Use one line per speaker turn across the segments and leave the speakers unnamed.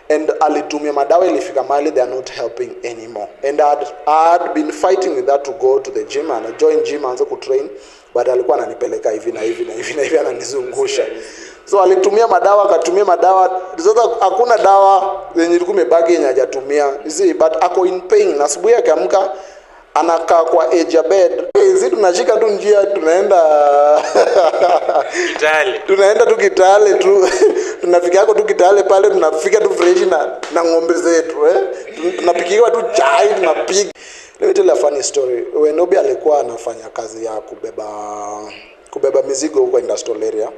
and alitumia madawa ilifika mahali they are not helping anymore, and I had been fighting with that to go to the gym, and I joined gym aanze kutrain, but alikuwa ananipeleka hivi na hivi na hivi na hivi, ananizungusha. So alitumia madawa, akatumia madawa, sasa hakuna dawa yenye ilikuwa imebaki yenye hajatumia. See, but ako in pain. Asubuhi akiamka anakaa kwa edge of bed. Sisi tunashika tu njia tunaenda
Kitale.
Tunaenda tu Kitale tu. Tunafika hapo tu Kitale pale, tunafika tu fresh na ng'ombe zetu tunapikiwa tu chai, tunapiga. Let me tell you a funny story. When Obi alikuwa anafanya kazi ya kubeba mizigo huko industrial area,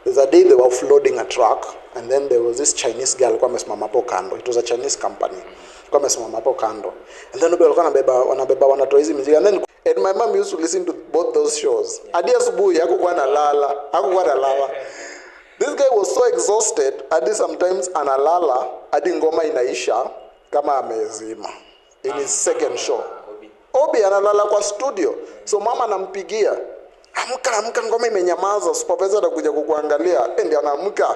there's a day they were offloading a truck, and then there was this Chinese girl alikuwa amesimama hapo kando. It was a Chinese company. Alikuwa amesimama hapo kando. And then Obi alikuwa wanabeba wanatoa hizi mizigo. And my mom used to listen to both those shows. Hadi asubuhi hakukuwa analala. This guy was so exhausted, hadi sometimes analala hadi ngoma inaisha kama amezima. In his second show. Obi analala kwa studio. So mama anampigia, amka ngoma imenyamaza, supervisor atakuja kukuangalia. Ndio anaamka.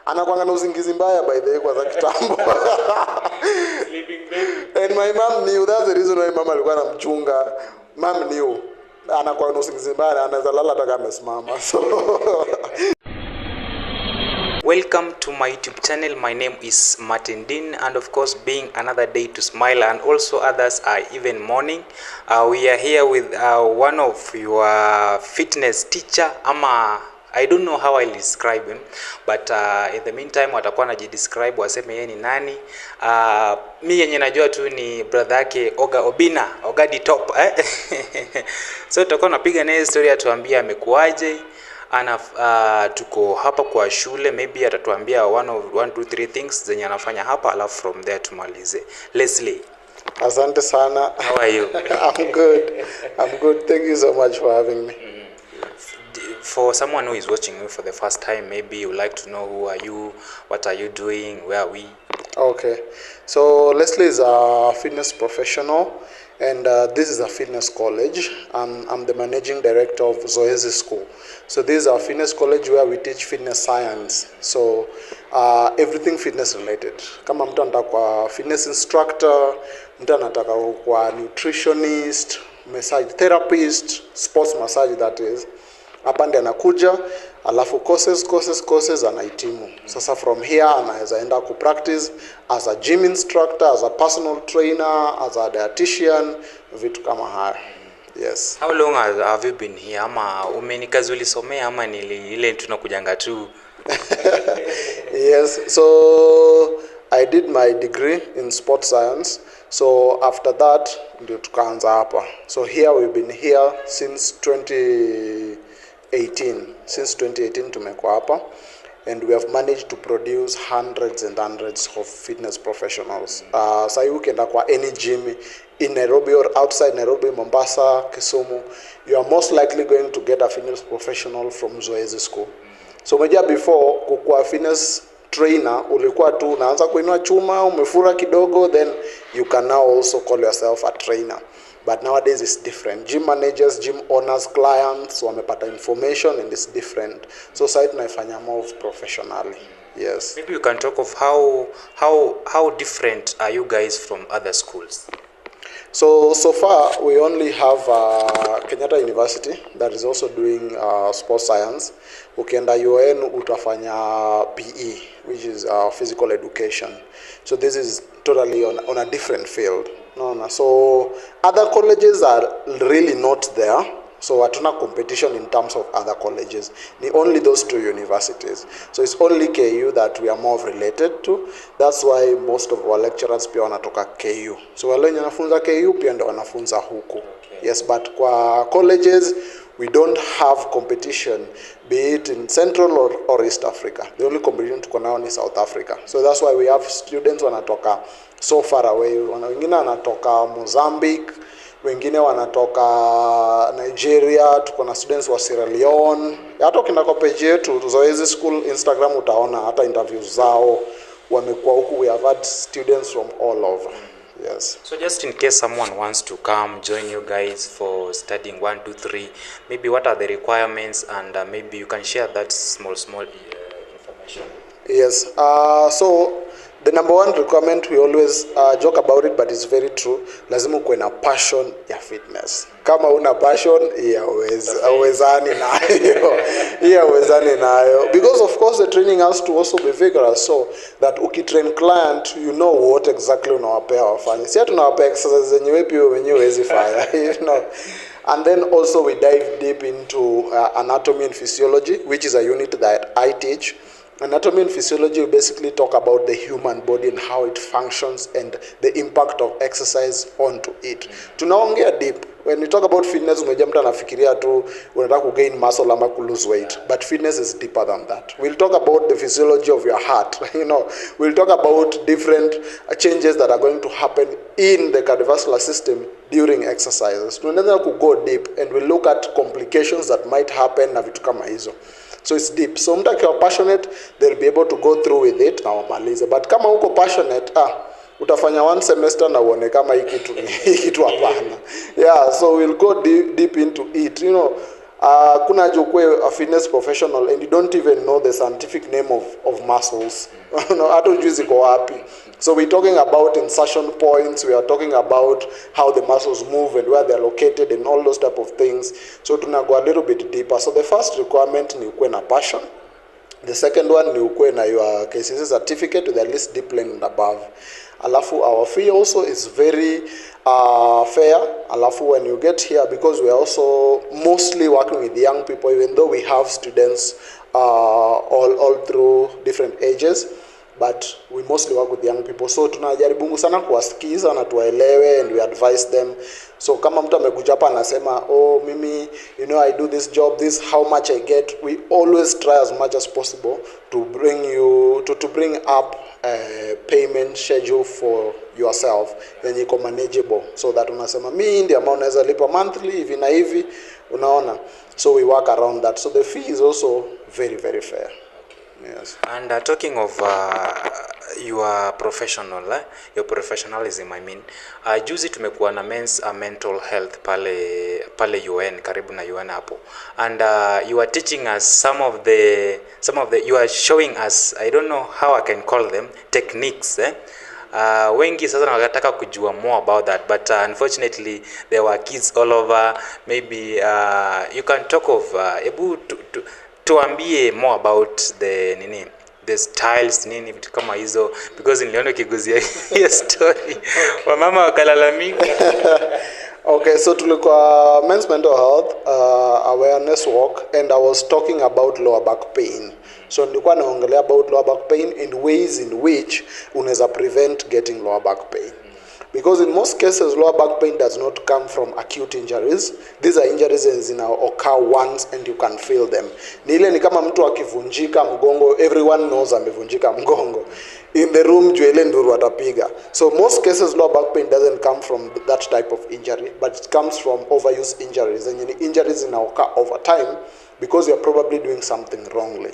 Anakuanga na usingizi mbaya by the way kwa za kitambo.
Sleeping baby.
And my mom knew, that's the reason why mama alikuwa anamchunga. Mom knew. Anakuwa na usingizi mbaya, anaweza lala hata kama amesimama. So
welcome to my YouTube channel. My name is Martin Dean, and of course, being another day to smile, and also others are even morning. We are here with one of your fitness teacher. I don't know how I'll describe him, but in the meantime watakuwa najidescribe waseme yeye ni nani. Mimi yenye najua tu ni brother yake Oga di top So tutakuwa napiga naye story, atuambia amekuaje. Tuko hapa kwa shule, maybe atatuambia 1 2 3 things zenye anafanya hapa, alafu from there tumalize. Leslie,
asante sana.
How are you?
I'm good. Thank you so much for having me.
For someone who is watching you for the first time, maybe you like to know who are you, what are you doing, where are we?
Okay, so Leslie is a fitness professional, and this is a fitness college. I'm the managing director of Zoezi School. So this is a fitness college where we teach fitness science. So everything fitness related. Kama mtu anataka kwa fitness instructor, mtu anataka kwa nutritionist, massage therapist, sports massage that is, hapa ndiye anakuja, alafu courses anahitimu. Sasa from here anaweza enda ku practice as a gym instructor, as a personal trainer, as a dietitian, vitu kama haya. Yes.
How long have you been here? Ama umenikazi ulisomea ama ile tunakujanga tu?
Yes, so I did my degree in sports science. So after that ndio tukaanza hapa. So here we've been here since 2018. Since 2018 tumekuwa hapa, and we have managed to produce hundreds and hundreds of fitness professionals. So you can kwa any gym in Nairobi or outside Nairobi, Mombasa, Kisumu, you are most likely going to get a fitness professional from Zoezi School. So meja before kukua fitness trainer ulikuwa tu unaanza kuinua chuma, umefura kidogo, then you can now also call yourself a trainer. But nowadays it's different. Gym managers, gym owners, clients wamepata information, and it's different. So sasa tunaifanya more professionally. Yes.
Maybe you can talk of how different are you guys from other schools?
So far we only have Kenyatta University that is also doing sports science. Ukienda UN utafanya PE, which is physical education. So this is totally on a different field. No. So other colleges are really not there. So hatuna competition in terms of other colleges. Ni only those two universities. So it's only KU that we are more related to. That's why most of our lecturers pia wanatoka KU. So wale wenye wanafunza KU pia ndio wanafunza huku. Okay. Yes, but kwa colleges we don't have competition, be it in Central or East Africa. The only competition tuko nao ni South Africa. So that's why we have students wanatoka so far away. Wengine wanatoka Mozambique, wengine wanatoka Nigeria, tuko na students wa Sierra Leone. Hata ukienda kwa page yetu Zoezi School Instagram utaona hata interviews zao wamekuwa huku. We have had students from all over. Yes.
So just in case someone wants to come join you guys for studying 1 2 3, maybe what are the requirements, and maybe you can share that small information.
Yes. So The number one requirement, we always joke about it, but it's very true. Lazima ukuwe na passion ya fitness. Kama una passion, hauwezani nayo. Because of course the training has to also be vigorous, so that ukitrain client, you know what exactly unawapea wafanye. Si tunawapea exercises zenyewe pia wenyewe huwezi fanya, you know. And then also we dive deep into anatomy and physiology, which is a unit that I teach. Anatomy and physiology, we basically talk about the human body and how it functions and the impact of exercise onto it. Tunaongea deep. When we talk about fitness, umejua mtu anafikiria tu unataka ku gain muscle ama ku lose weight. But fitness is deeper than that. We'll talk about the physiology of your heart. You know, we'll talk about different changes that are going to happen in the cardiovascular system during exercises. Tunaenda ku go deep and we'll look at complications that might happen na vitu kama hizo. So it's deep. So mtu akiwa passionate, they'll be able to go through with it na wamalize. But kama uko passionate, utafanya one semester na uone kama hii kitu hapana. Yeah, so we'll go deep into it. You know, kuna jukwe a fitness professional and you don't even know the scientific name of muscles. Hata ujui ziko wapi. So we're talking about insertion points, we are talking about how the muscles move and where they're located and all those type of things. So tuna go a little bit deeper. So the first requirement ni ukuwe na passion. The second one ni ukuwe na your KCC certificate with at least deep learning and above. Alafu our fee also is very fair. Alafu when you get here, because we are also mostly working with young people, even though we have students all through different ages, but we mostly work with young people. So tunajaribu sana kuwasikiza na tuwaelewe and we advise them. So kama mtu amekuja hapa anasema, oh mimi, you know, I do this job, this how much I get, we always try as much as possible to bring you to bring up a payment schedule for yourself yenye iko manageable, so that unasema mimi ndio amount naweza lipa monthly hivi na hivi, unaona. So we work around that. So the fee is also very, very fair. Yes.
And talking of your professionalism, I mean, juzi tumekuwa na men's mental health pale UN, karibu na UN hapo, and you are teaching us some of the you are showing us, I don't know how I can call them, techniques, wengi sasa wanataka kujua more about that, but unfortunately there were kids all over. Maybe you can talk of tuambie more about the styles nini vitu kama hizo, because niliona kiguzia hiyo story wamama wakalalamika.
Okay, so tulikuwa men's mental health awareness walk, and I was talking about lower back pain. So nilikuwa naongelea about lower back pain and ways in which unaweza prevent getting lower back pain. Because in most cases, lower back pain does not come from acute injuries. These are injuries that occur once and you can feel them. Ni kama mtu akivunjika mgongo, everyone knows amevunjika mgongo. In the room, juele nduru atapiga. So most cases, lower back pain doesn't come from that type of injury, but it comes from overuse injuries. And injuries occur over time because you're probably doing something wrongly.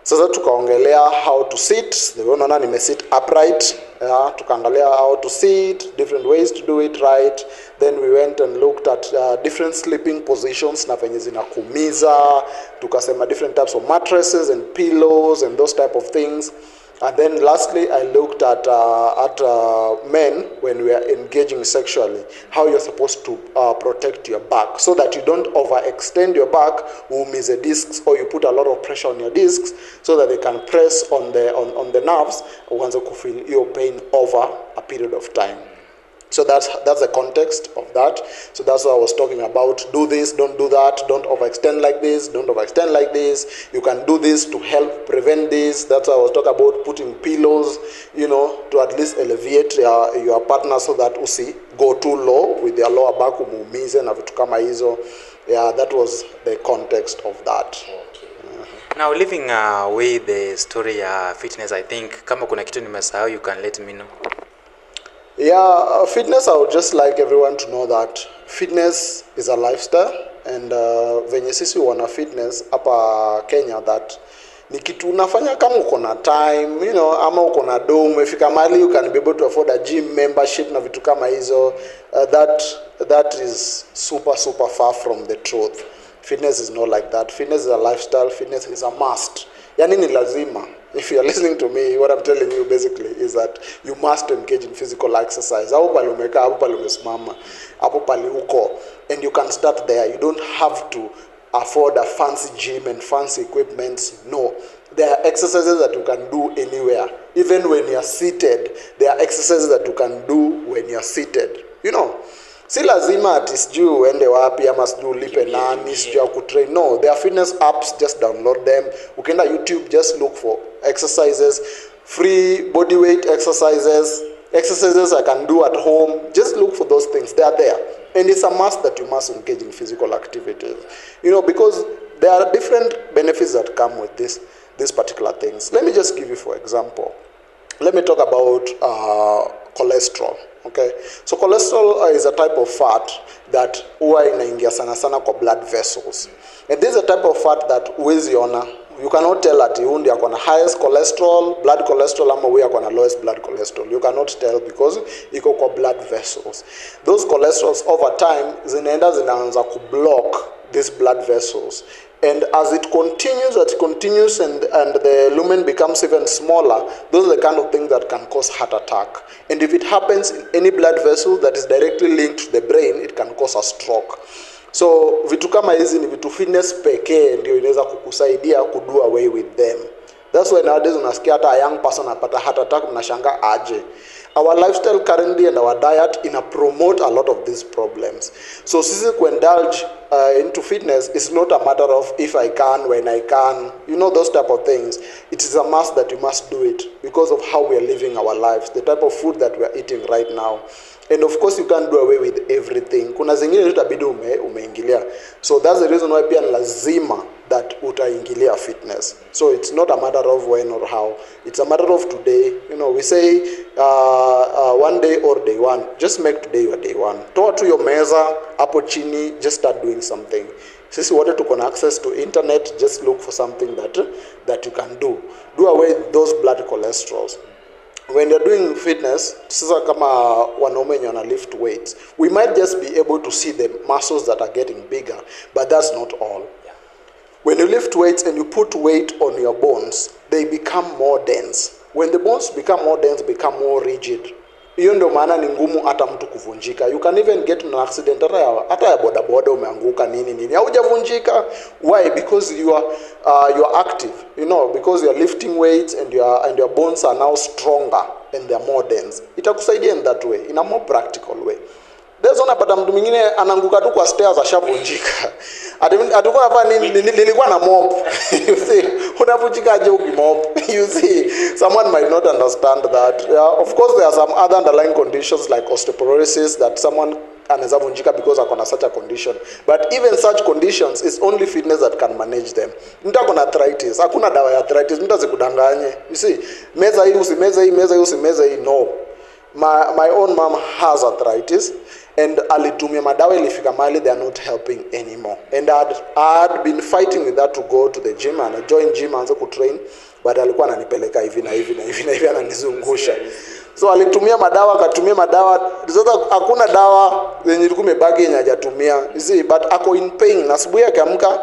Sasa tukaongelea how to sit. Unaona nimesit upright. Tukaangalia how to sit, different ways to do it right. Then we went and looked at different sleeping positions na venye zinakuumiza. Tukasema different types of mattresses and pillows and those type of things. And then lastly, I looked at men when we are engaging sexually, how you're supposed to protect your back so that you don't overextend your back, uumize the discs, or you put a lot of pressure on your discs so that they can press on the nerves, uanze kufeel your pain over a period of time. So that's the context of that. So that's what I was talking about. Do this, don't do that. Don't overextend like this. Don't overextend like this. You can do this to help prevent this. That's what I was talking about. Putting pillows, you know, to at least elevate your partner so that usi go too low with their lower back umuumize na vitu kama hizo. Yeah, that was the context of that.
Now leaving away the story fitness, I think kama kuna kitu nimesahau, you can let me know.
Yeah, fitness, I would just like everyone to know that fitness is a lifestyle, and venye sisi wana fitness hapa Kenya, that ni kitu unafanya kama uko na time, you know, ama uko na do, umefika mahali you can be able to afford a gym membership na vitu kama hizo. That is super far from the truth. Fitness is not like that. Fitness is a lifestyle. Fitness is a must. Yani ni lazima. If you're listening to me, what I'm telling you basically is that you must engage in physical exercise. Hapo pale umekaa, hapo pale umesimama, hapo pale uko, and you can start there. You don't have to afford a fancy gym and fancy equipment. No, there are exercises that you can do anywhere. Even when you're seated, there are exercises that you can do when you're seated. You know, si lazima ati sijui uende wapi ama sijui ulipe nani sijui ya kutrain. No, there are fitness apps, just download them. Ukienda YouTube, just look for exercises, free body weight exercises, exercises I can do at home. Just look for those things. They are there. And it's a must that you must engage in physical activities. You know, because there are different benefits that come with these particular things. Let me just give you, for example, let me talk about cholesterol. Okay, so cholesterol is a type of fat that huwa inaingia sana sana kwa blood vessels, and this is a type of fat that huwezi ona. You cannot tell ati huyu ndiye akona highest cholesterol, blood cholesterol, ama huyu akona lowest blood cholesterol. You cannot tell because iko kwa blood vessels. Those cholesterols over time zinaanza kublock these blood vessels, and as it continues and the lumen becomes even smaller, those are the kind of things that can cause heart attack. And if it happens in any blood vessel that is directly linked to the brain, it can cause a stroke. So vitu kama hizi ni vitu fitness pekee ndio inaweza kukusaidia do away with them. That's why nowadays unasikia hata a young person apata heart attack, mnashanga aje. Our lifestyle currently and our diet promote a lot of these problems. So sisi indulge into fitness is not a matter of if I can, when I can, you know, those type of things. It is a must that you must do it because of how we are living our lives, the type of food that we are eating right now. And of course you can't do away with everything. Kuna zingine zitabidi umeingilia. So that's the reason why pia lazima that utaingilia fitness. So it's not a matter of when or how. It's a matter of today. You know, we say one day or day one. Just make today your day one. Toa tu your meza, hapo chini, just start doing something. Sisi wote tuko na access to internet, just look for something that you can do. Do away with those blood cholesterols. When you're doing fitness, sasa kama wanaume wenye wana lift weights, we might just be able to see the muscles that are getting bigger, but that's not all. Yeah. When you lift weights and you put weight on your bones, they become more dense. When the bones become more dense, become more rigid. Hiyo ndio maana ni ngumu hata mtu kuvunjika. You can even get in an accident hata ya boda umeanguka nini. Haujavunjika. Why? Because you are active, you know, because you are lifting weights and your bones are now stronger and they are more dense. Itakusaidia in that way, in a more practical way. There's one apata mtu mwingine ananguka tu kwa stairs ashavunjika. Atakuwa hapa nilikuwa na mop. You see, unavunjika aje ukimop. You see, someone might not understand that. Of course there are some other underlying conditions like osteoporosis that someone anaweza vunjika because akona such a condition. But even such conditions, it's only fitness that can manage them. Mtu akona arthritis, hakuna dawa ya arthritis, mtu azikudanganye. You see, meza hii usimeza hii, meza hii usimeza hii, no. My own mom has arthritis, and alitumia madawa ilifika mahali they are not helping anymore. And I had been fighting with her to go to the gym, and I joined gym anza kutrain, but alikuwa ananipeleka hivi na hivi ananizungusha. So alitumia madawa, akatumia madawa, sasa hakuna dawa yenye ilikuwa imebaki yenye hajatumia. You see, but ako in pain. Asubuhi akiamka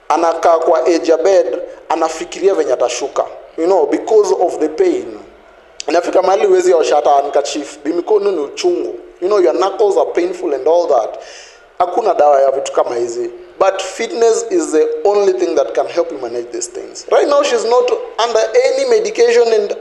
anakaa kwa edge ya bed, anafikiria venye atashuka. You know, because of the pain. Inafika mahali huwezi osha hata handkerchief, mikono ni uchungu. You know, your knuckles are painful and all that. Hakuna dawa ya vitu kama hizi. But fitness is the only thing that can help you manage these things. Right now she's not under any medication and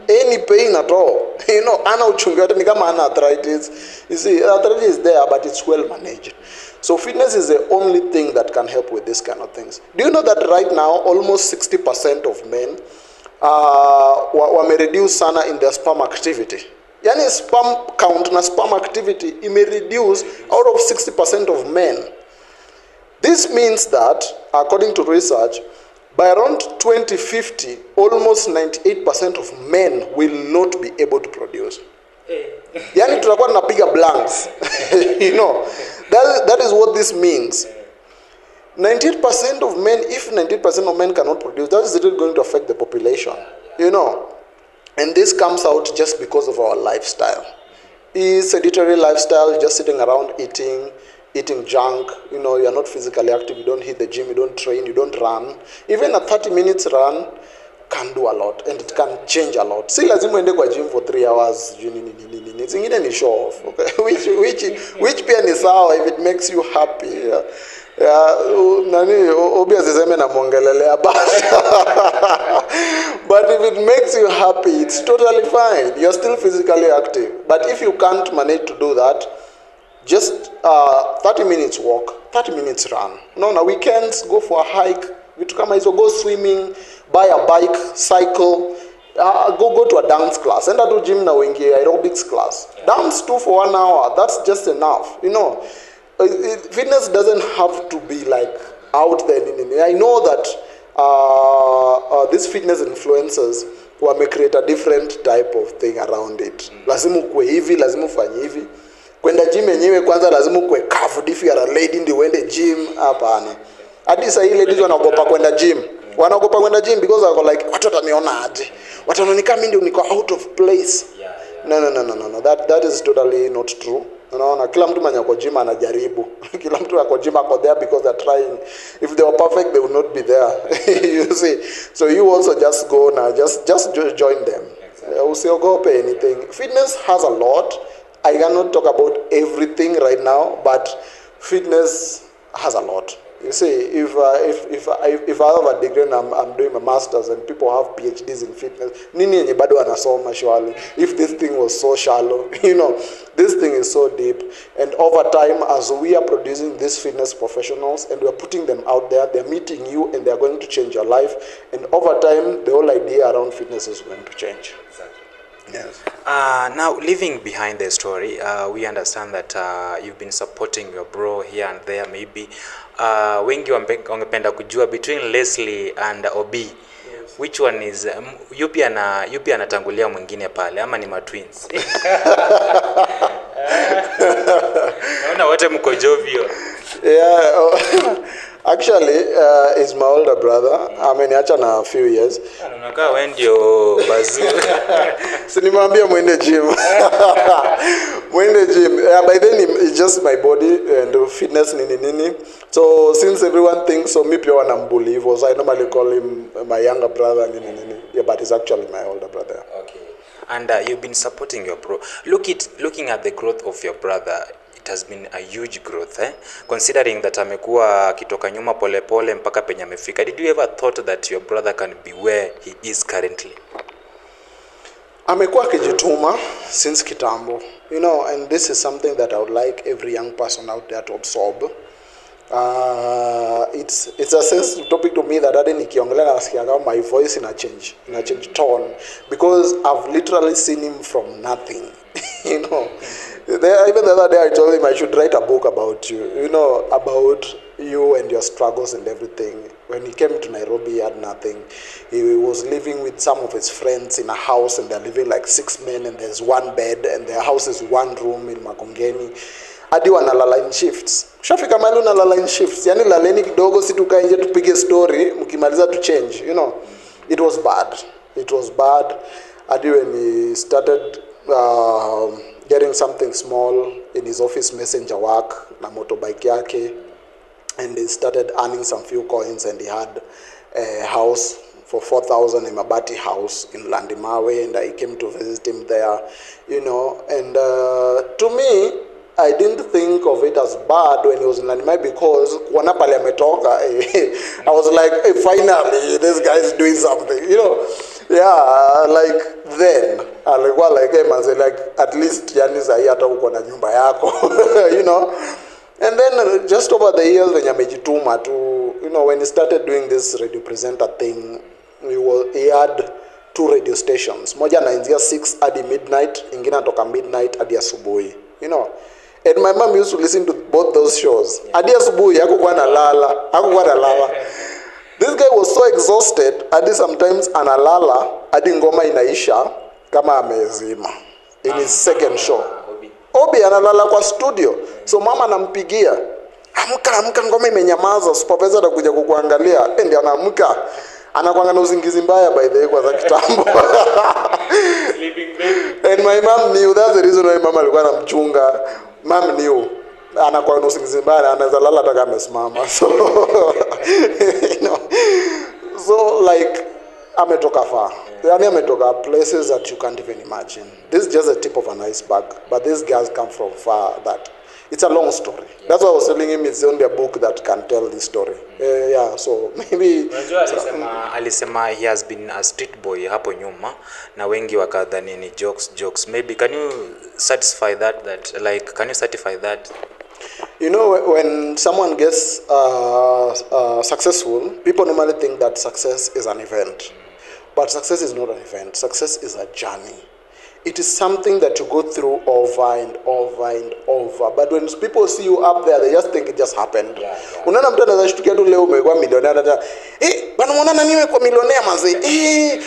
any pain at all. You know, ana uchungu yote ni kama ana arthritis. You see, arthritis is there, but it's well managed. So fitness is the only thing that can help with this kind of things. Do you know that right now almost 60% of men wamereduce sana in their sperm activity? Yani sperm count na sperm activity imereduce out of 60% of men. This means that, according to research, by around 2050, almost 98% of men will not be able to produce. Yani tutakuwa tunapiga blanks. You know, that is what this means. 98% of men, if 98% of men cannot produce, that is really going to affect the population. You know, and this comes out just because of our lifestyle. Is sedentary lifestyle, just sitting around eating junk. You know, you're not physically active, you don't hit the gym, you don't train, you don't run. Even a 30 minutes run can do a lot and it can change a lot. Si lazima uende kwa gym for 3 hours nini. Zingine ni show off. Okay? which pia ni sawa if it makes you happy. Nani Obi asiseme na muongelelea but if it makes you happy, it's totally fine. You're still physically active. But if you can't manage to do that, just 30 minutes walk, 30 minutes run. No, na weekends go for a hike. Vitu kama hizo, go swimming, buy a bike, cycle, go to a dance class. Enda to gym na uingie aerobics class. Dance too for 1 hour. That's just enough. You know, fitness doesn't have to be like out there. I know that these fitness influencers wame create a different type of thing around it. Lazima ukue hivi, lazima ufanye hivi. Kwenda gym yenyewe kwanza lazima ukue curved if you are a lady ndio uende gym. Hapana. Hadi sasa ile ladies wanaogopa kwenda gym. Wanaogopa kwenda gym because wako like watu wataniona aje. Wataniona kama mimi ndio niko out of place. No. That is totally not true. Unaona, kila mtu mwenye ako gym anajaribu. Kila mtu ako gym ako there because they're trying. If they were perfect they would not be there. You see. So you also just go now, just join them. Usiogope anything. Fitness has a lot. I cannot talk about everything right now, but fitness has a lot. You see, if I have a degree and I'm doing my masters and people have PhDs in fitness, nini yenye bado anasoma surely. If this thing was so shallow, you know, this thing is so deep. And over time, as we are producing these fitness professionals and we are putting them out there, they're meeting you and they're going to change your life. And over time, the whole idea around fitness is going to change.
Exactly.
Yes.
Now, leaving behind the story, we understand that you've been supporting your bro here and there. Maybe wengi wangependa kujua between Leslie and Obi, yes, which one is yupi anatangulia mwingine pale ama ni twins? Naona wote mko jovio.
Yeah. Actually, is my older brother. Ameniacha na a few years.
Unakaa wewe ndio bazuu.
Sinimwambia mwende gym. Mwende gym. By then it's just my body and fitness nini. So since everyone thinks so, me pia wanambully hivyo. So I normally call him my younger brother nini. Yeah, but he's actually my older brother.
Okay. And you've been supporting your bro. Looking at the growth of your brother, it has been a huge growth, considering that amekuwa akitoka nyuma pole mpaka penye amefika. Did you ever thought that your brother can be where he is currently?
Amekuwa akijituma since kitambo, you know, and this is something that I would like every young person out there to absorb. It's a sensitive topic to me that hadi nikiongelea nasikia kama my voice ina change tone, because I've literally seen him from nothing. You know, even the other day I told him I should write a book about you, you know, about you and your struggles and everything. When he came to Nairobi, he had nothing. He was living with some of his friends in a house, and they're living like 6 men, and there's one bed, and their house is 1 room in Makongeni. Hadi wanalala in shifts. Shafika mahali unalala in shifts. Yani laleni kidogo, si tukae nje tupige story, mkimaliza to change, you know. It was bad. Hadi when he started getting something small in his office messenger work na motorbike yake, and he started earning some few coins, and he had a house for 4,000 in Mabati house in Landimawe, and I came to visit him there, you know. And to me, I didn't think of it as bad when he was in Landimawe, because kuona pale ametoka, I was like, hey, finally this guy is doing something, you know. Yeah, like then alikuwa like, hey man, like at least yani sahi hata uko na nyumba yako. You know. And then just over the years when amejituma to, you know, when he started doing this radio presenter thing, he had 2 radio stations. Moja anaanzia 6 hadi midnight, ingine toka midnight hadi asubuhi. You know. And my mom used to listen to both those shows. Hadi asubuhi hakukuwa analala. This guy was so exhausted, hadi sometimes analala hadi ngoma inaisha kama amezima in his second show. Obi analala kwa studio. So mama anampigia, amka ngoma imenyamaza, supervisor atakuja kukuangalia. Ndio anaamka. Anakuanga na usingizi mbaya by the way kwa za kitambo.
Sleeping baby.
And my mom knew, that's the reason why mama alikuwa anamchunga. Mom knew. Anakuwa na usingizi mbaya, anaweza lala hata kama amesimama. So you know. So like ametoka far. Yani ametoka places that you can't even imagine. This is just the tip of an iceberg, but these guys come from far. That it's a long story. That's why I was telling him it's only a book that can tell this story. Yeah, so maybe
alisema he has been a street boy hapo nyuma na wengi wakadhani ni jokes. Maybe can you satisfy that like can you certify that?
You know, when someone gets successful, people normally think that success is an event. But success is not an event. Success is a journey. It is something that you go through over and over and over. But when people see you up there, they just think it just happened. Unaona mtu anashtukia tu leo umekuwa milionea hata bana muona nini kwa milionea manze.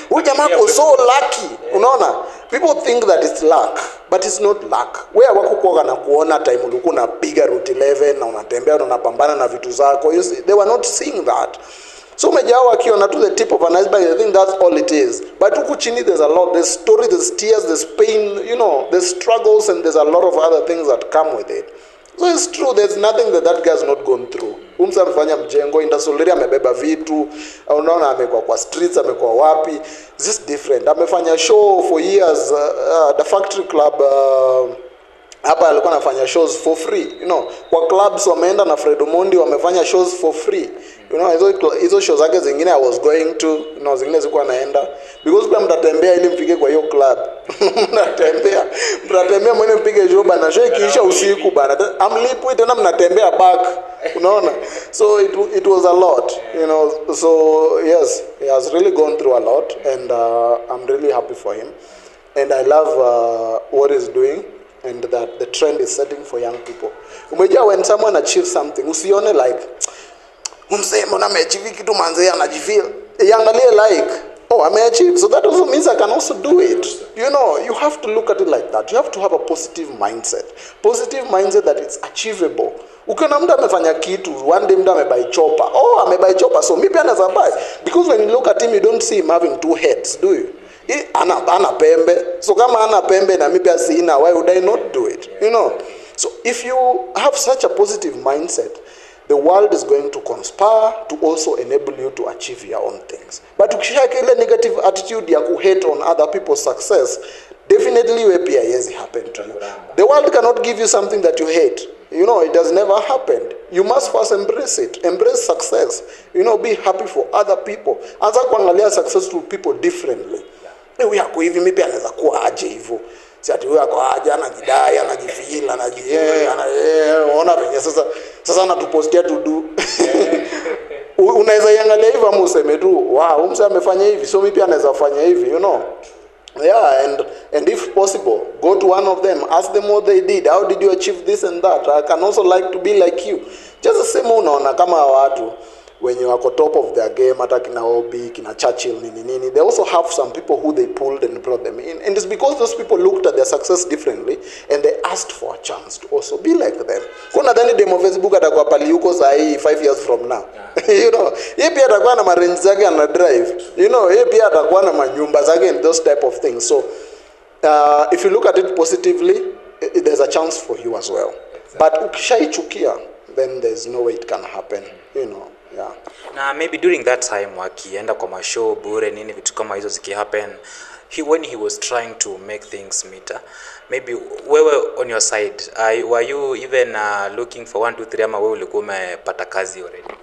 Huyu jamaa ko so lucky. Unaona? People think that it's luck, but it's not luck. Wewe wako kuoga na kuona time ulikuwa unapiga route 11 na unatembea na unapambana na vitu zako. They were not seeing that. So umejao wakiona to the tip of an iceberg, I think that's all it is. But huku chini there's a lot, there's story, there's tears, there's pain, you know, there's struggles and there's a lot of other things that come with it. So it's true, there's nothing that guy's not gone through. Umsa amefanya mjengo, Indasolari amebeba vitu, unaona amekuwa kwa streets, amekuwa wapi. It's just different. Amefanya show for years, the Factory Club, hapa alikuwa anafanya shows for free, you know. Kwa clubs wameenda na Fred Omondi wamefanya shows for free. You know, hizo shows zake zingine I was going to, you know, zingine zilikuwa naenda because kwa mtatembea ili mfike kwa hiyo club. mtatembea mwene mpige show bana, show ikiisha usiku bana. Amlipwi tena mnatembea back. Unaona? So it was a lot, you know. So yes, he has really gone through a lot and I'm really happy for him. And I love what he's doing. And that the trend is setting for young people. Umejua when someone achieves something, usione like umsema na ameachieve kitu manze anajifeel. Iangalie like, oh, ameachieve. So that also means I can also do it. You know, you have to look at it like that. You have to have a positive mindset. Positive mindset that it's achievable. Ukiona mtu amefanya kitu, one day mtu amebuy chopper. Oh, amebuy chopper, so maybe anaweza buy. Because when you look at him, you don't see him having two heads, do you? Ana pembe. So kama ana pembe na mimi pia sina, why would I not do it? You know. So if you have such a positive mindset, the world is going to conspire to also enable you to achieve your own things. But ukishika ile negative attitude ya hate on other people's success, definitely we pia haiwezi happen to you. The world cannot give you something that you hate. You know, it has never happened. You must first embrace it. Embrace success. You know, be happy for other people. Anza kuangalia successful people differently. Wewe yako hivi mimi pia naweza kuwa aje hivyo. Si ati wewe yako aje anajidai, anajifeel, unaona venye sasa anatupostia to do. Unaweza iangalia hivyo ama useme tu, wow, mse amefanya hivi, so mimi pia naweza fanya hivi, you know. Yeah, and if possible, go to one of them, ask them what they did. How did you achieve this and that? I can also like to be like you. Just the same unaona kama watu when you are top of their game, hata kina Obi, kina Churchill, nini, they also have some people who they pulled and brought them in. And it's because those people looked at their success differently and they asked for a chance to also be like them. Kuna dhani demo Facebook atakuwa pali yuko sahi 5 years from now. You know, yeye pia atakuwa na range zake ana drive. You know, yeye pia atakuwa na manyumba zake and those type of things. So, if you look at it positively, there's a chance for you as well. But ukishaichukia, then there's no way it can happen, you know. Yeah.
Na maybe during that time wakienda kwa mashow bure nini vitu kama hizo zikihappen, when he was trying to make things meter, maybe wewe on your side, were you even looking for 1 2 3 ama wewe ulikuwa umepata kazi already?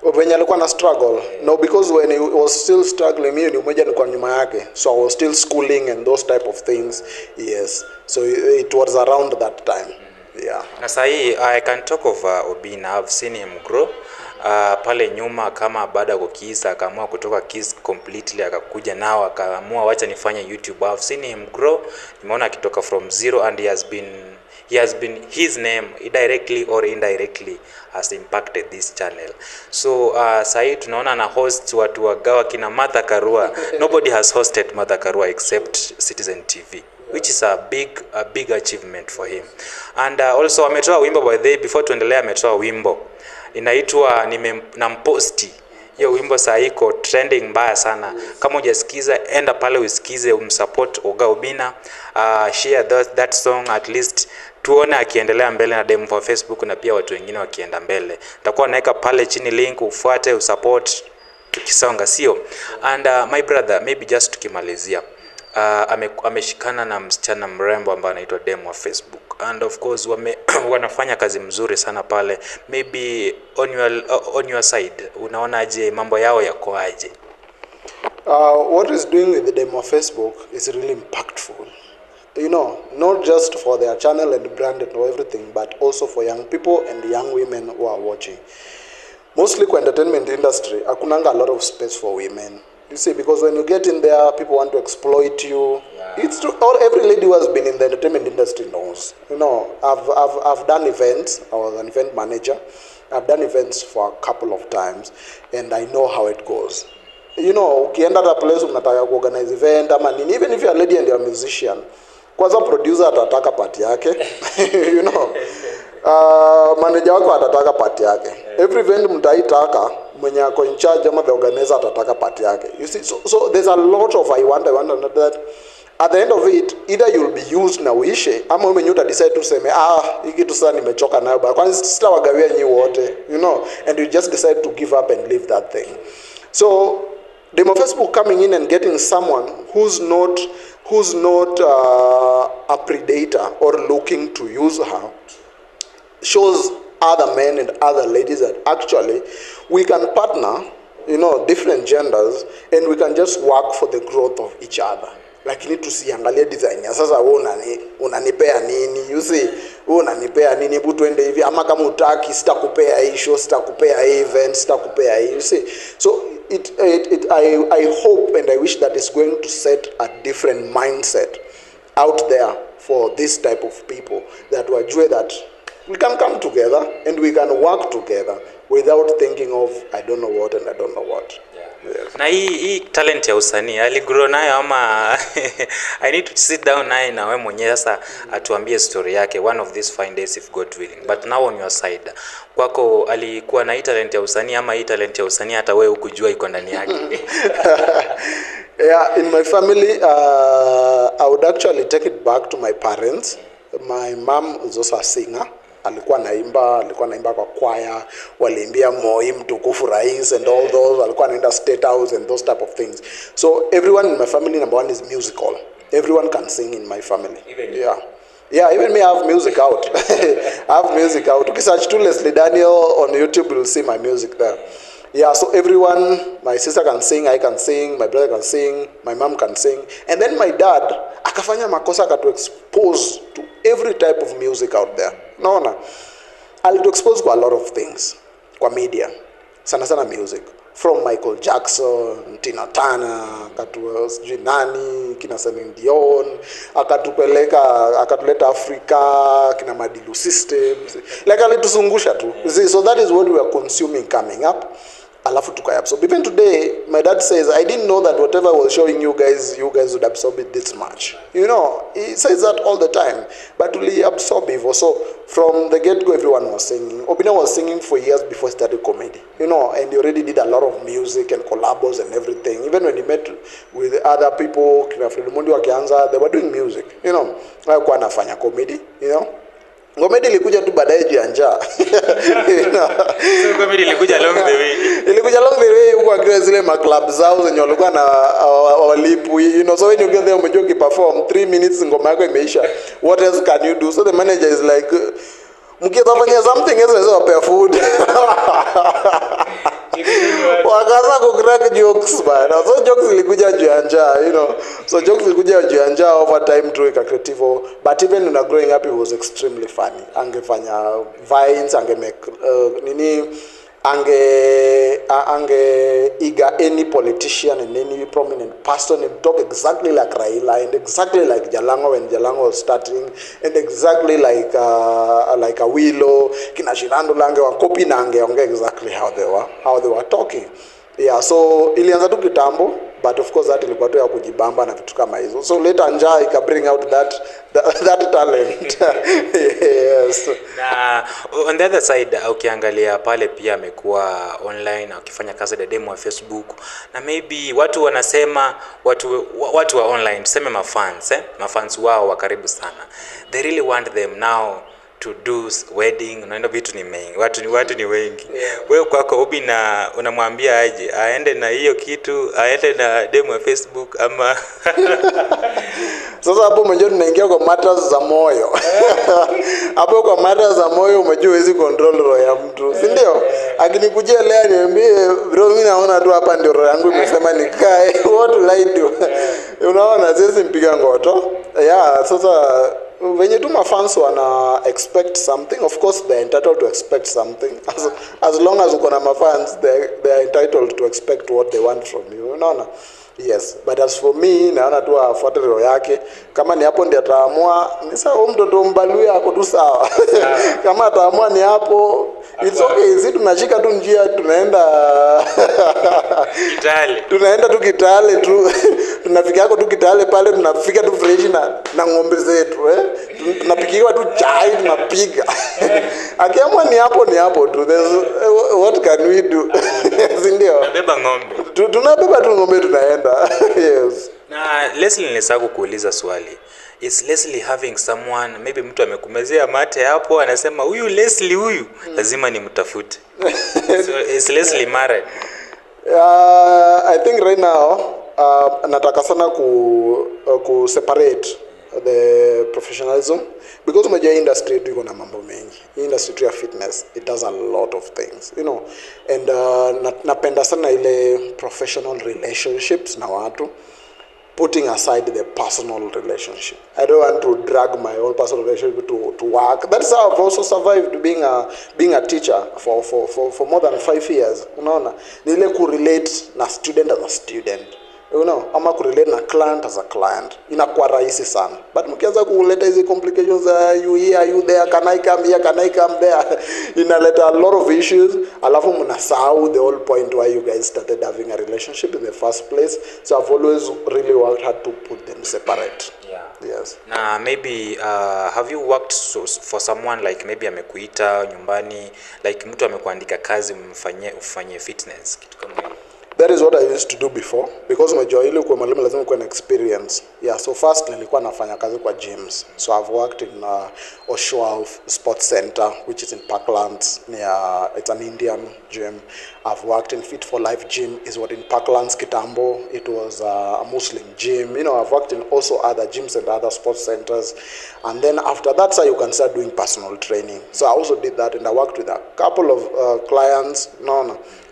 When alikuwa na struggle, no, because when he was still struggling, mimi ni mmoja nilikuwa nyuma yake, so I was still schooling and those type of things. Yes, so it was around that time. Yeah.
Na sahi I can talk of Obinna'S. I've seen him grow. Pale nyuma kama baada ya kukiza akaamua kutoka Kiss completely akakuja nao akaamua wacha nifanye YouTube. I've seen him grow. Nimeona akitoka from zero and he has been his name directly or indirectly has impacted this channel. So sahi tunaona na host watu wagawa kina Martha Karua. Nobody has hosted Martha Karua except Citizen TV, which is a big achievement for him. And also ametoa wimbo by the way, before tuendelea ametoa wimbo inaitwa namposti. Hiyo wimbo saa iko trending mbaya sana. Kama hujasikiza enda pale usikize, umsupport Obinna'S, share that song at least tuone akiendelea mbele na demo for Facebook na pia watu wengine wakienda mbele. Nitakuwa naweka pale chini link ufuate usupport. tukisonga, sio? And my brother, maybe just tukimalizia, ameshikana na msichana mrembo ambaye anaitwa demo wa Facebook, and of course wanafanya kazi mzuri sana pale. Maybe on your side, unaonaje, mambo yao yako aje?
What is doing with the demo of Facebook is really impactful. You know, not just for their channel and brand and everything, but also for young people and young women who are watching. Mostly for entertainment industry, akunanga a lot of space for women. You see, because when you get in there, people want to exploit you. Yeah. It's true. Every lady who has been in the entertainment industry knows. You know, I've done events. I was an event manager. I've done events for a couple of times, and I know how it goes. You know, ukienda at a place unataka kuorganize event ama nini, even if you're a lady and you're a musician, kwanza producer atataka part yake. You know, manager wako atataka part yake. Every event mtaitaka, mwenye ako in charge ama the organizer atataka part yake. You see, so there's a lot of I want that. At the end of it, either you'll be used na uishe, ama mwenye decide to say, hiki tu sasa nimechoka nayo, but kwani sitawagawia nyi wote, you know, and you just decide to give up and leave that thing. So demo Facebook coming in and getting someone who's not a predator or looking to use her shows other men and other ladies that actually we can partner, you know, different genders, and we can just work for the growth of each other. Lakini tusiangalie design ya sasa wewe unanipea nini, you see, wewe unanipea nini, hebu twende hivi, ama kama utaki sitakupea hii show, sitakupea hii event, sitakupea hii, you see. So I hope and I wish that it's going to set a different mindset out there for this type of people, that wajue that we can come together and we can work together without thinking of I don't know what and I don't know what. Yes.
Na hii talent ya usanii aligrow nayo ama I need to sit down naye na wewe mwenyewe sasa atuambie story yake one of these fine days if God willing. But now on your side, kwako alikuwa na hii talent ya usanii ama hii talent ya usanii hata wewe ukujua iko ndani yake?
Yeah, in my family, I would actually take it back to my parents. My mom is also a singer. Alikuwa naimba kwa choir, waliimbia Moi Mtukufu Rais and all those, alikuwa anaenda State House and those type of things. So everyone in my family, number one, is musical. Everyone can sing in my family.
Even
yeah, even me, I have music out. I have music out. If you search to Leslie Daniel on YouTube, you'll see my music there. Yeah, so everyone, my sister can sing, I can sing, my brother can sing, my mom can sing. And then my dad, akafanya makosa akatu expose to every type of music out there. Naona, alitu expose to a lot of things, kwa media, sana music. From Michael Jackson, Tina Turner, akatu nani, kina Celine Dion, akatuleta Africa, kina Madilu Systems. Like alituzungusha tu. So that is what we are consuming coming up. Alafu tukayabsorb. Even today, my dad says, I didn't know that whatever I was showing you guys would absorb it this much. You know, he says that all the time. But we absorb it. So from the get-go, everyone was singing. Obinna was singing for years before he started comedy. You know, and he already did a lot of music and collabos and everything. Even when he met with other people, kina Fred Mundi wakianza, they were doing music. You know, hakuwa anafanya comedy, you know. Comedy ilikuja tu baadaye juu ya njaa.
So comedy ilikuja along the way.
Ilikuja along the way huko akiwa zile ma club zao zenye walikuwa na walipu, you know. So when you get there umejua ukiperform 3 minutes ngoma yako imeisha. What else can you do? So the manager is like, mkitafanya something else unaweza wapea food. Wakaanza kucrack jokes man. So jokes ilikuja juu ya njaa, you know. So jokes ilikuja juu ya njaa over time through a creative. But even when growing up, it was extremely funny. Angefanya vines, make iga any politician and any prominent person and talk exactly like Raila and exactly like Jalango when Jalango was starting and exactly like Awilo, kina Shirando Lange wa copy nange exactly how they were talking. Yeah, so ilianza tu kitambo, but of course that ilikuwa tu ya kujibamba na vitu kama hizo. So later njaa ika bring out that talent. Yes.
Na on the other side ukiangalia pale pia amekuwa online akifanya kazi ya demo wa Facebook, na maybe watu wanasema watu wa online tuseme mafans wao wa karibu sana, they really want them now to do wedding, unaenda vitu ni mengi, watu ni wengi. Wewe kwako Obinna unamwambia aje aende na hiyo kitu, aende na demo ya Facebook ama
Sasa hapo umejua tunaingia kwa matters za moyo. Hapo kwa matters za moyo umejua huwezi control roho ya mtu, si ndio? Akinikujia leo niambie bro, mimi naona tu hapa ndio roho yangu imesema nikae. What will I do? Unaona sisi mpiga ngoto. Yeah, sasa venye tu mafans wana expect something, of course they are entitled to expect something. As long as uko na mafans, they are entitled to expect what they want from you. Unaona? Yes, but as for me, naona tu afuate roho yake. Kama ni hapo ndiye ataamua, ni sawa, mtoto mbalui ako tu sawa. Kama ataamua ni hapo, it's okay. Sisi tunashika tu njia tunaenda
Kitale.
Tunaenda tu Kitale tu. Tunafika hapo tu Kitale pale, tunafika tu fresh na ng'ombe zetu, tunapikiwa tu chai tunapiga. Akiamua ni hapo tu. What can we do? Ndio.
Tunabeba ng'ombe.
Tunabeba tu ng'ombe tunaenda. Yes.
Na Leslie nisaka kuuliza swali. Is Leslie having someone, maybe mtu amekumezea mate hapo anasema huyu Leslie huyu lazima nimtafute. So is Leslie married?
I think right now nataka sana ku separate the professionalism, because umejua industry tu iko na mambo mengi. Industry ya fitness, it does a lot of things, you know, and napenda sana ile professional relationships na watu, putting aside the personal relationship. I don't want to drag my own personal relationship to work. That's how I've also survived being a teacher for more than 5 years. Unaona, ni ile kurelate na student as a student, you know, ama kurelate na client as a client inakuwa rahisi sana. But mkianza kuleta hizi complications, you here, you there, can I come here, can I come there, inaleta a lot of issues. Alafu mnasahau the whole point why you guys started having a relationship in the first place. So I've always really worked hard to put them separate.
Yeah.
Yes.
Na maybe have you worked for someone like maybe amekuita nyumbani, like mtu amekuandika kazi ufanye fitness kitu kama hiyo?
That is what I used to do before, because umejua ile kwa mwalimu lazima kuwa na experience. Yeah, so first nilikuwa nafanya kazi kwa gyms. So I've worked in Oshawa Sports Center, which is in Parklands, it's an Indian gym. I've worked in Fit for Life gym, is what in Parklands Kitambo. It was a Muslim gym. You know, I've worked in also other gyms and other sports centers. And then after that, so you can start doing personal training. So I also did that, and I worked with a couple of clients,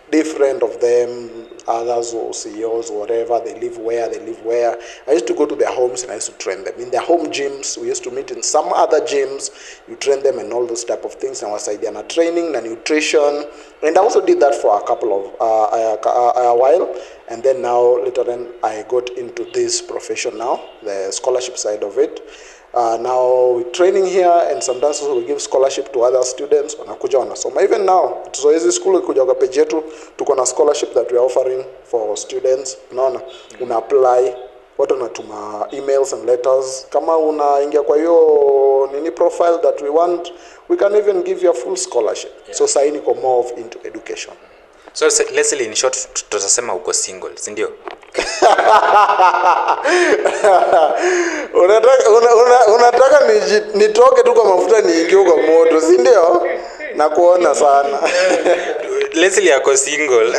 different of them, others or CEOs, whatever, they live where. I used to go to their homes and I used to train them. In their home gyms, we used to meet in some other gyms, you train them and all those type of things. And was idea training, nutrition. And I also did that for a couple of, a while. And then now, later on, I got into this profession now, the scholarship side of it. Now we're training here, and sometimes we give scholarship to other students wanakuja wanasoma. Even now, so hizi school kuja kwa page yetu tuko na scholarship that we are offering for students. Unaona, una apply, watu wanatuma emails and letters. Kama unaingia kwa hiyo nini profile that we want, we can even give you a full scholarship. Yeah. So sasa niko more into education.
So Leslie, in short tutasema uko single, si ndio?
Unataka nitoke tu kwa mafuta niingie kwa moto, si ndio? Na kuona sana.
Leslie ako single.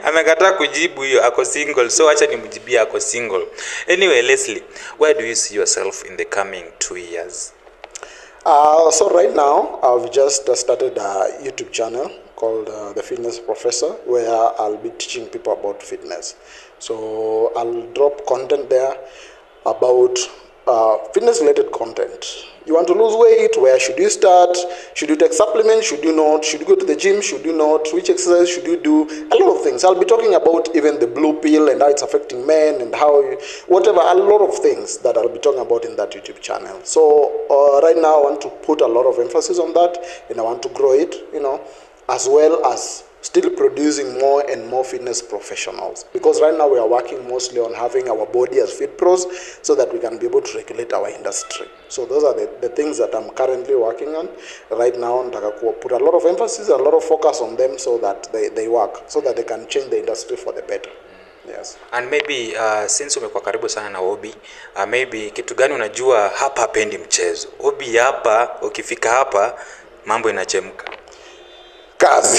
Amekataa kujibu hiyo, ako single. So acha nimjibie ako single. Anyway, Leslie, where do you see yourself in the coming 2 years?
So right now, I've just started a YouTube channel called The Fitness Professor, where I'll be teaching people about fitness. So I'll drop content there about fitness-related content. You want to lose weight? Where should you start? Should you take supplements? Should you not? Should you go to the gym? Should you not? Which exercise should you do? A lot of things. I'll be talking about even the blue pill and how it's affecting men and how, whatever, a lot of things that I'll be talking about in that YouTube channel. So right now I want to put a lot of emphasis on that, and I want to grow it, you know, as well as still producing more and more fitness professionals, because right now we are working mostly on having our body as fit pros so that we can be able to regulate our industry. So those are the things that I'm currently working on right now. Put a lot of emphasis, a lot of focus on them so that they work, so that they can change the industry for the better. Yes.
And maybe since umekuwa karibu sana na Obi, maybe kitu gani unajua hapa hapendi mchezo? Obi hapa ukifika hapa mambo inachemka.
Kazi.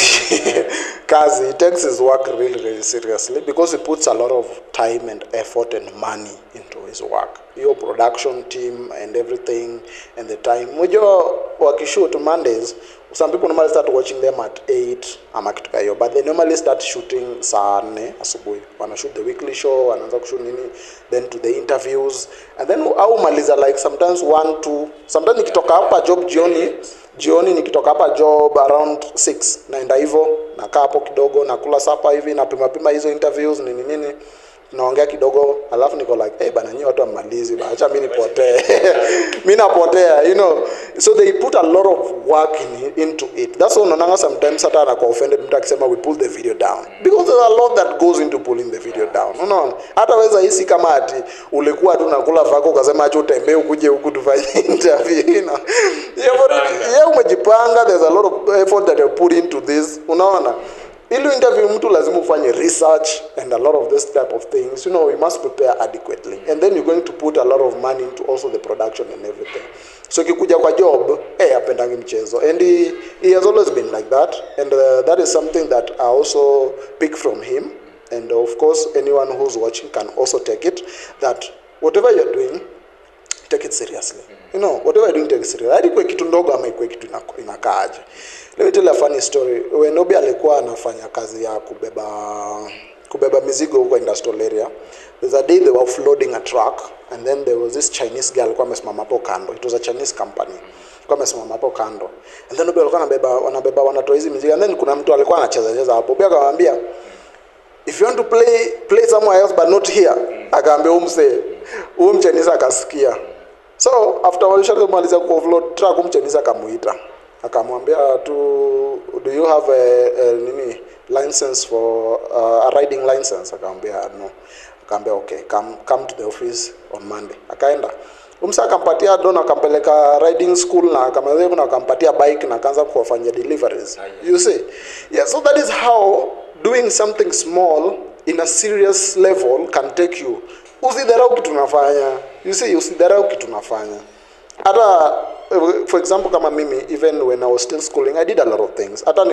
Kazi. He takes his work really, really seriously because he puts a lot of time and effort and money into his work. Your production team and everything and the time. Mujua wakishoot Mondays, some people normally start watching them at 8 ama kitu kayo, but they normally start shooting saa 4 asubuhi. Wana shoot the weekly show, wanaanza kushoot nini, then to the interviews, and then au maliza like sometimes 1, 2, sometimes nikitoka hapa job jioni nikitoka hapa job around 6 naenda hivyo nakaa hapo kidogo nakula sapa hivi na pima hizo interviews nini naongea kidogo alafu niko like hey bana nyinyi watu wamalizi acha mimi nipotee mimi napotea so they put a lot of work into it. That's why unaona sometimes hata anakuwa offended mtu akisema we pull the video down because there's a lot that goes into pulling the video down. Unaona hata weza hisi kama ati ulikuwa tu nakula vako ukasema acha utembee ukuje huku tufanye interview umejipanga. There's a lot of effort that you put into this. Unaona ili interview mtu lazima ufanye research and a lot of this type of things. You must prepare adequately and then you're going to put a lot of money into also the production and everything. So kikuja kwa job apendangi mchezo and he has always been like that and that is something that I also pick from him, and of course anyone who's watching can also take it, that whatever you're doing take it seriously. Whatever you're doing take it seriously. Hadi kwa kitu ndogo ama kwa kitu inakaaje. Let me tell you a funny story. When Obi alikuwa anafanya kazi ya kubeba mizigo huko industrial area, there's a day they were offloading a truck and then there was this Chinese girl alikuwa amesimama hapo kando. It was a Chinese company. Alikuwa amesimama hapo kando. And then Obi alikuwa wanatoa hizi mizigo and then kuna mtu alikuwa anacheza hapo. Obi akamwambia if you want to play somewhere else but not here. Akaambia huyo Chinese akasikia. So after walishamaliza ku-offload truck Chinese akamuita. Akamwambia do you have a license for a riding license? Akamwambia no. Akamwambia okay, come to the office on Monday. Akaenda. Akampatia don akampeleka riding school na akampatia bike na akaanza kufanya deliveries. You see? Yeah, so that is how doing something small in a serious level can take you. Usidharau kitu unafanya. You see, usidharau kitu unafanya. Hata for example kama mimi, even when I was still schooling, I did a lot of things. Hata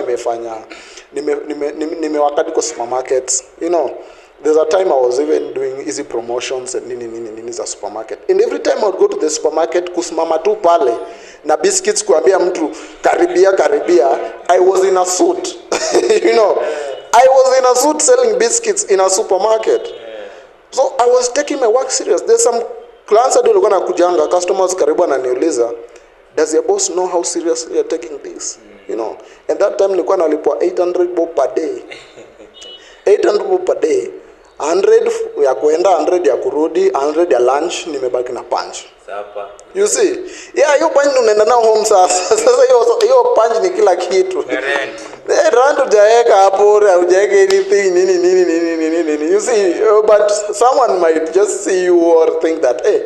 nimewakati kwa supermarkets. There's a time I was even doing easy promotions and nini za supermarket. And every time I would go to the supermarket kusimama tu pale na biscuits kuambia mtu karibia, I was in a suit. I was in a suit selling biscuits in a supermarket. So I was taking my work serious. There's some clients that walikuwa nakujanga, customers karibu ananiuliza, does your boss know how seriously you're taking this? And that time nilikuwa nalipwa 800 bob per day. 800 bob per day. 100 ya kuenda, 100 ya kurudi, 100 ya lunch, nimebaki na punch.
Sapa.
You see? Yeah, hiyo punch unaenda nao home sasa. Sasa hiyo punch ni kila kitu.
Rent.
Rent hujaeka hapo, hujaeka anything, nini. You see, but someone might just see you or think that, hey,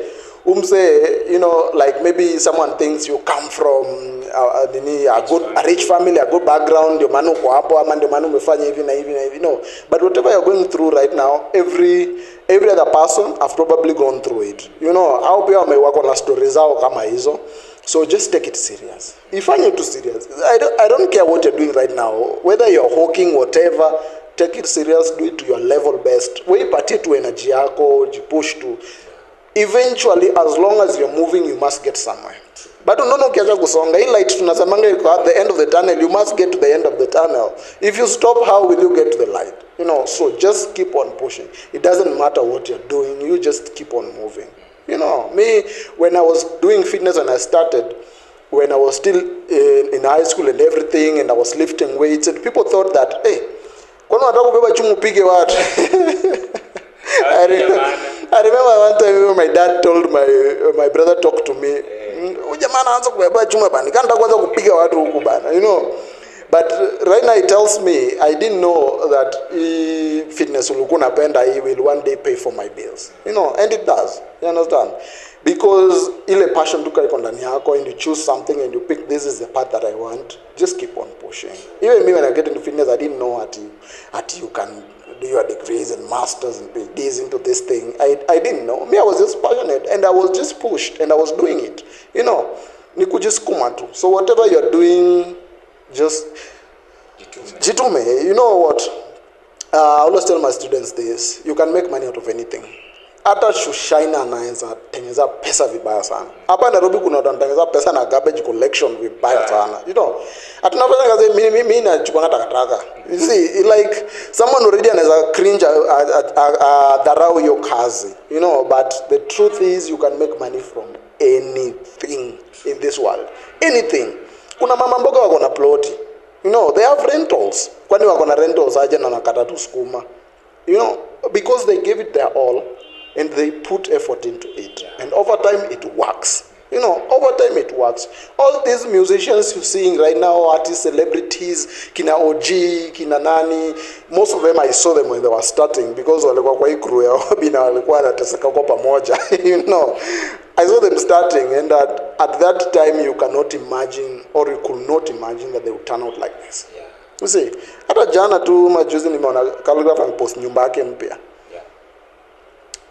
like maybe someone thinks you come from a rich family, a good background, ndio maana uko hapo ama ndio maana umefanya hivi na hivi. No, but whatever you're going through right now, every other person have probably gone through it. Au pia wamewako na stories zao kama hizo. So just take it serious. Ifanye tu serious. I don't care what you're doing right now, whether you're hawking, whatever. Take it serious, do it to your level best. Weipatie tu energy yako, jipush tu. Eventually, as long as you're moving, you must get somewhere. But unaona ukiacha kusonga, hii light tunasemanga iko at the end of the tunnel, you must get to the end of the tunnel. If you stop, how will you get to the light? So just keep on pushing. It doesn't matter what you're doing, you just keep on moving. Me, when I was doing fitness and I started, when I was still in high school and everything, and I was lifting weights, and people thought that, hey, kwani unataka kubeba chumu upige watu? I remember one time my dad told my brother talked to me, jamaa anaanza kubeba chuma bana, nikanda kwanza kupiga watu huku bana, But right now he tells me, I didn't know that fitness ulikuwa napenda, he will one day pay for my bills. And it does. You understand? Because ile passion tuka iko ndani yako, and you choose something and you pick, this is the path that I want, just keep on pushing. Even me when I get into fitness, I didn't know that you can do your degrees and masters and PhDs into this thing. I didn't know. Me, I was just passionate and I was just pushed and I was doing it. You know, ni kujiskuma tu. So whatever you're doing, just jitume. You know what? I always tell my students this: you can make money out of anything. Hata Shushaina anaweza tengeneza pesa vibaya sana. Hapa Nairobi kuna watu wanatengeneza pesa na garbage collection vibaya sana. You know, atunafanya kazi mimi nachukua takataka. You see, like someone already anaweza cringe dharau hiyo kazi. You know, but the truth is you can make money from anything in this world. Anything. Kuna mama mboga wako na ploti. You know, they have rentals. Kwani wako na rentals aje na nakata tu sukuma. You know, because they gave it their all and they put effort into it. And over time it works. You know, over time it works. All these musicians you're seeing right now, artists, celebrities, kina OG, kina nani, most of them I saw them when they were starting because walikuwa kwa hii crew ya Obinna'S walikuwa wanateseka kwa pamoja. You know, I saw them starting and at that time you cannot imagine or you could not imagine that they would turn out like this.
Yeah.
You see, hata jana tu majuzi nimeona Calligraph amepost nyumba yake mpya.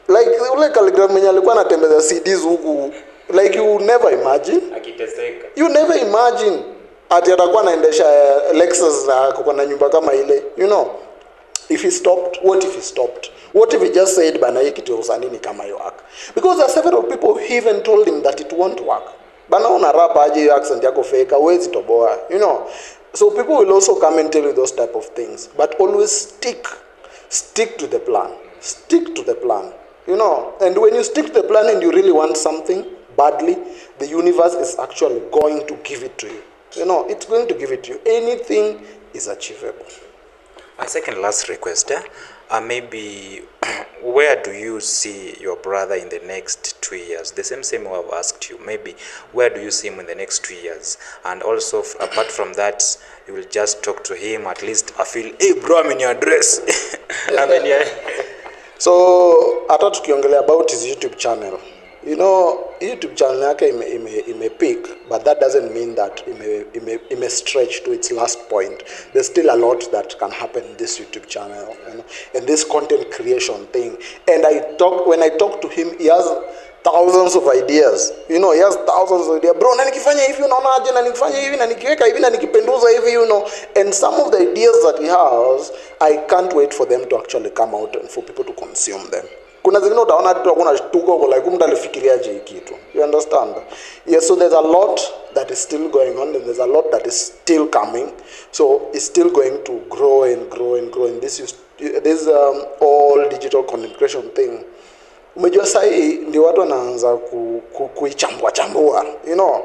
Like ule Calligraph mwenye alikuwa anatembeza CDs huku, like you never imagine.
Akiteseka.
You never imagine ati atakuwa anaendesha Lexus na kuko na nyumba kama ile. You know, if he stopped, what if he stopped? What if he just said bana hii kitu usanii ni kama hiyo work? Because there are several people who even told him that it won't work. Bana una rap aje accent yako fake, huwezi toboa. You know, so people will also come and tell you those type of things, but always stick to the plan. Stick to the plan. You know, and when you stick to the plan and you really want something badly, the universe is actually going to give it to you. You know, it's going to give it to you. Anything is achievable.
My second last request, maybe where do you see your brother in the next 2 years? The same way I've asked you, maybe where do you see him in the next 2 years? And also, apart from that, you will just talk to him, at least I feel, hey bro, I'm in your address. I mean, yeah.
So, hata tukiongelea about his YouTube channel. You know, YouTube channel yake ime peak, but that doesn't mean that ime stretch to its last point. There's still a lot that can happen in this YouTube channel, you know, and this content creation thing. And when I talk to him, he has thousands of ideas. You know, he has thousands of ideas. Bro, na nikifanya hivi unaona aje, na nikifanya hivi, na nikiweka hivi, na nikipenduza hivi, you know. And some of the ideas that he has, I can't wait for them to actually come out and for people to consume them. Kuna zingine utaona tu kuna shtuko kwa like mtu alifikiria je kitu. You understand? Yes, so there's a lot that is still going on and there's a lot that is still coming. So it's still going to grow and grow and grow. And this all digital content creation thing. Umejua sahi ndio watu wanaanza kuichambua. You know,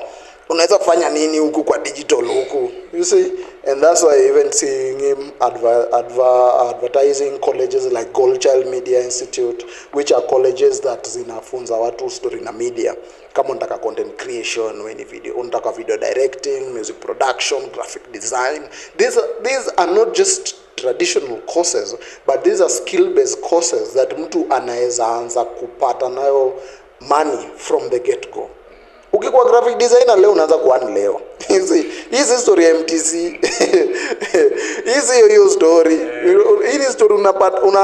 unaweza fanya nini huku kwa digital huku. You see? And that's why even seeing him advertising colleges like Goldchild Media Institute, which are colleges that zinafunza watu story na media. Kama unataka content creation, unataka video directing, music production, graphic design. These are not just traditional courses, but these are skill-based courses that mtu anaweza anza kupata nayo money from the get-go. Ukikuwa graphic designer leo unaanza kuearn leo. Hizi story ya MTC. Hiyo story. Hii story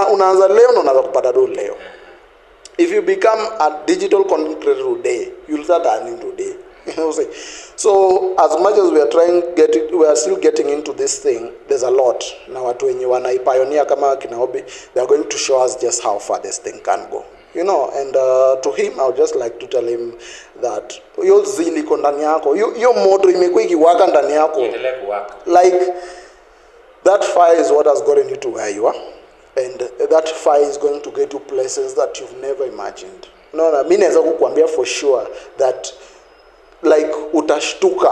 unaanza leo na unaanza kupata do leo. If you become a digital content creator today, you'll start earning today. So as much as we are still getting into this thing, there's a lot. Na watu wenye wanaipioneer kama kina Obi, they are going to show us just how far this thing can go. You know, and to him, I would just like to tell him that yo zili iko ndani yako, yo moto imekuwa ikiwaka ndani yako. Like that fire is what has gotten you to where you are, and that fire is going to get you places that you've never imagined. No, mimi naweza kukuambia for sure that like utashtuka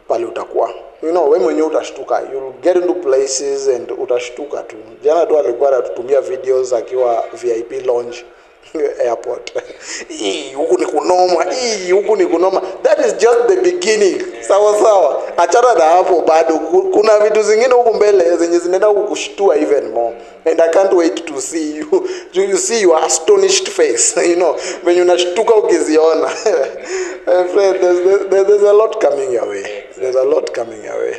pale utakuwa. You know, wewe mwenyewe utashtuka. You'll get into places and utashtuka tu. Jana tu alikuwa anatutumia videos akiwa VIP lounge airport. Huku ni kunoma. That is just the beginning. Sawa. Achana na hapo bado kuna vitu zingine huku mbele zenye zinaenda kukushtua even more. And I can't wait to see you. You see your astonished face, you know, when unashtuka ukiziona. My friend, there's a lot coming your way. There's a lot coming your way.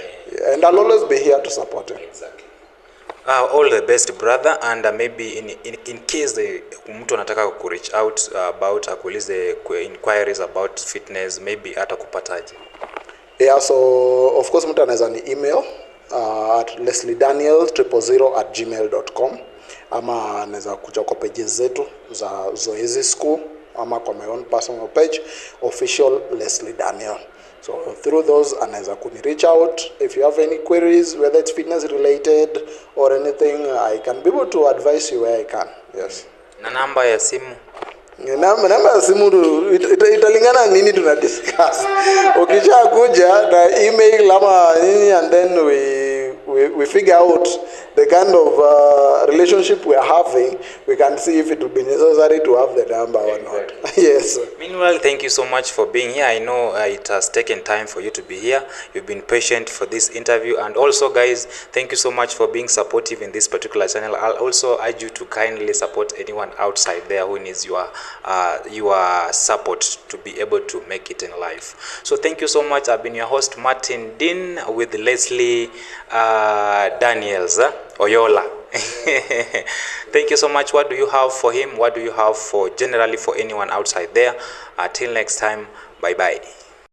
And I'll always be here to support you.
Exactly. All the best brother, and maybe in case mtu anataka ku reach out about akuulize inquiries about fitness, maybe atakupataje?
Yeah, so of course mtu anaweza ni email at lesliedaniel000@gmail.com, ama anaweza kuja kwa pages zetu za Zoezi School, ama kwa my own personal page official Leslie Daniel. So through those anaweza kuni reach out if you have any queries, whether it's fitness related or anything. I can be able to advise you where I can. Yes.
Na namba ya simu?
Namba ya simu italingana nini tuna discuss. Ukisha kuja na email ama nini, and then we figure out the kind of relationship we are having, we can see if it will be necessary to have the number or not. Yes.
Meanwhile, thank you so much for being here. I know it has taken time for you to be here. You've been patient for this interview, and also guys, thank you so much for being supportive in this particular channel. I'll also urge you to kindly support anyone outside there who needs your support to be able to make it in life. So thank you so much. I've been your host Martin Dean with Leslie Daniels Oyola. Thank you so much. What do you have for him? What do you have for generally for anyone outside there? Till next time, bye bye.